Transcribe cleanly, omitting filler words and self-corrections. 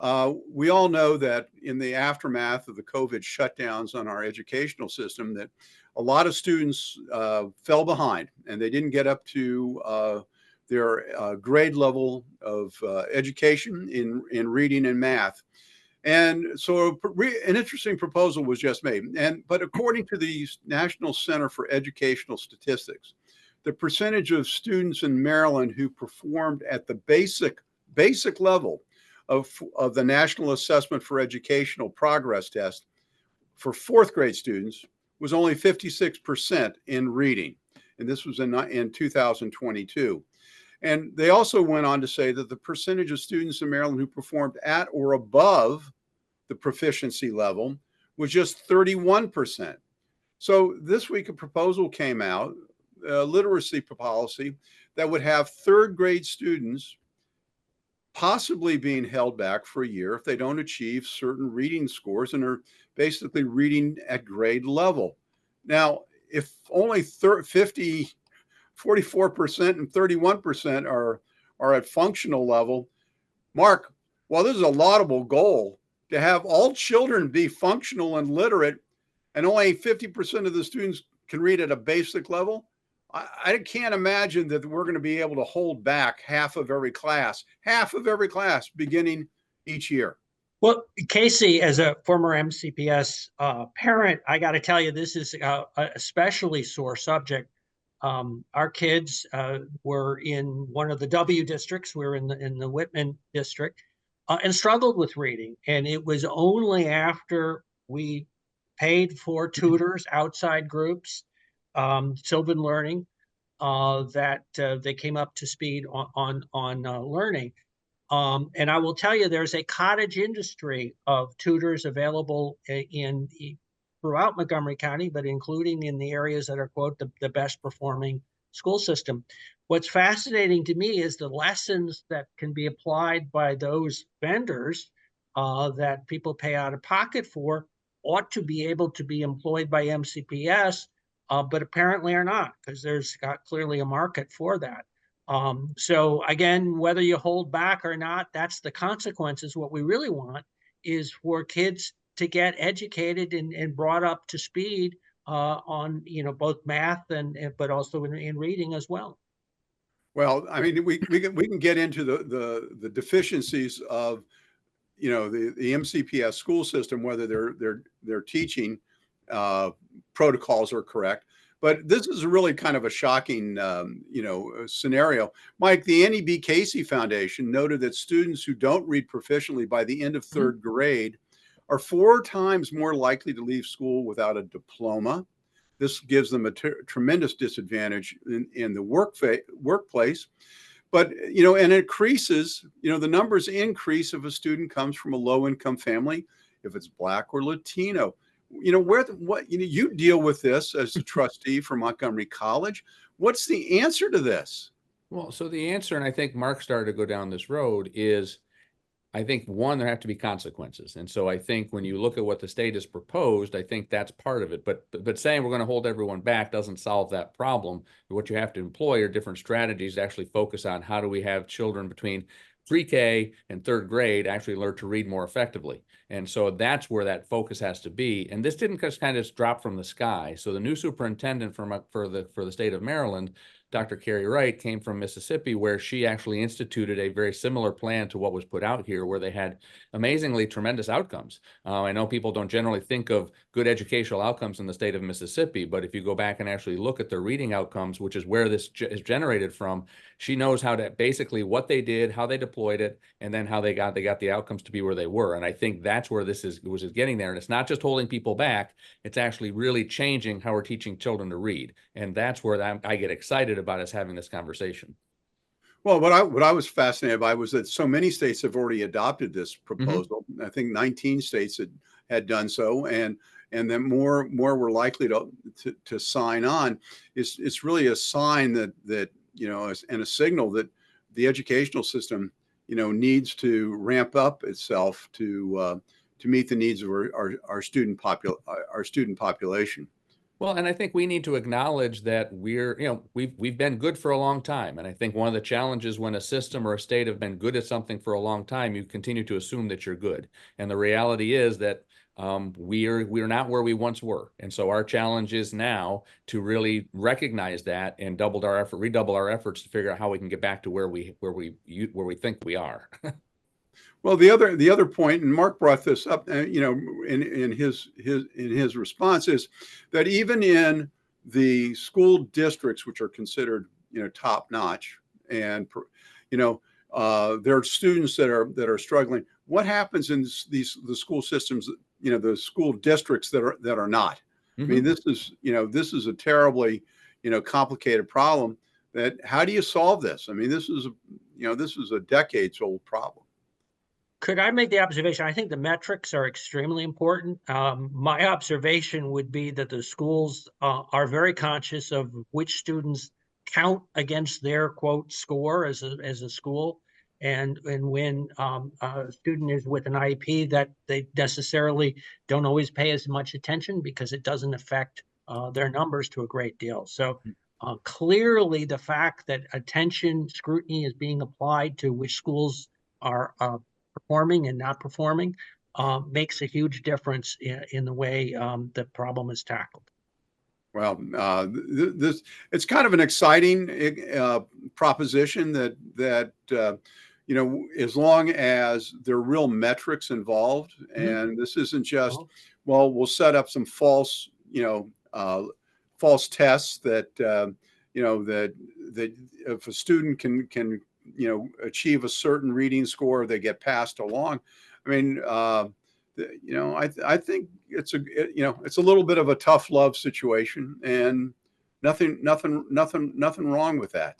We all know that in the aftermath of the COVID shutdowns on our educational system, that a lot of students fell behind and they didn't get up to their grade level of education in reading and math. And so an interesting proposal was just made. But according to the National Center for Educational Statistics, the percentage of students in Maryland who performed at the basic level of the National Assessment for Educational Progress test for fourth grade students was only 56% in reading. And this was in 2022. And they also went on to say that the percentage of students in Maryland who performed at or above the proficiency level was just 31%. So this week, a proposal came out, a literacy policy, that would have third grade students possibly being held back for a year if they don't achieve certain reading scores and are basically reading at grade level. Now, if only 44% and 31% are at functional level, Mark, while this is a laudable goal to have all children be functional and literate and only 50% of the students can read at a basic level, I can't imagine that we're going to be able to hold back half of every class beginning each year. Well, Casey, as a former MCPS parent, I got to tell you, this is a especially sore subject. Our kids were in one of the W districts. We were in the Whitman district and struggled with reading. And it was only after we paid for tutors, outside groups, Sylvan Learning, that they came up to speed on learning. And I will tell you, there's a cottage industry of tutors available throughout Montgomery County, but including in the areas that are, quote, the best performing school system. What's fascinating to me is the lessons that can be applied by those vendors that people pay out of pocket for ought to be able to be employed by MCPS, but apparently are not, because there's got clearly a market for that. So again, whether you hold back or not, that's the consequences. What we really want is for kids to get educated and brought up to speed on both math but also in reading as well. Well, I mean, we can get into the deficiencies of the MCPS school system, whether their teaching protocols are correct. But this is really kind of a shocking, scenario. Mike, the Annie B. Casey Foundation noted that students who don't read proficiently by the end of third grade are 4 times more likely to leave school without a diploma. This gives them a tremendous disadvantage in the workplace. But, and it increases, the numbers increase if a student comes from a low-income family, if it's Black or Latino. You deal with this as a trustee for Montgomery College. What's the answer to this? Well, so the answer, and I think Mark started to go down this road, is I think, one, there have to be consequences. And so I think when you look at what the state has proposed, I think that's part of it. But saying we're going to hold everyone back doesn't solve that problem. What you have to employ are different strategies to actually focus on how do we have children between pre-K and third grade actually learn to read more effectively. And so that's where that focus has to be. And this didn't just kind of drop from the sky. So the new superintendent for the state of Maryland, Dr. Carrie Wright, came from Mississippi, where she actually instituted a very similar plan to what was put out here, where they had amazingly tremendous outcomes. I know people don't generally think of good educational outcomes in the state of Mississippi, but if you go back and actually look at their reading outcomes, which is where this is generated from, she knows how to basically what they did, how they deployed it, and then how they got the outcomes to be where they were. And I think that's where this is getting there. And it's not just holding people back, it's actually really changing how we're teaching children to read. And that's where I get excited about us having this conversation. Well, what I was fascinated by was that so many states have already adopted this proposal. Mm-hmm. I think 19 states had done so, and then more were likely to sign on. It's really a sign that and a signal that the educational system needs to ramp up itself to meet the needs of our student population. Well, and I think we need to acknowledge that we've been good for a long time. And I think one of the challenges when a system or a state have been good at something for a long time, you continue to assume that you're good. And the reality is that we're not where we once were. And so our challenge is now to really recognize that and redouble our efforts to figure out how we can get back to where we think we are. Well, the other point, and Mark brought this up, in his response, is that even in the school districts, which are considered, top notch, and there are students that are struggling. What happens in the school systems, the school districts that are not? I mean, this is a terribly, complicated problem. How do you solve this? I mean, this is a decades old problem. Could I make the observation? I think the metrics are extremely important. My observation would be that the schools are very conscious of which students count against their quote score as a school, and when a student is with an IEP, that they necessarily don't always pay as much attention because it doesn't affect their numbers to a great deal. So clearly, the fact that scrutiny is being applied to which schools are performing and not performing makes a huge difference in the way the problem is tackled. Well, it's kind of an exciting proposition that as long as there are real metrics involved, and this isn't just, well, we'll set up some false tests that that if a student can achieve a certain reading score, they get passed along. I mean, I think it's a little bit of a tough love situation, and nothing wrong with that.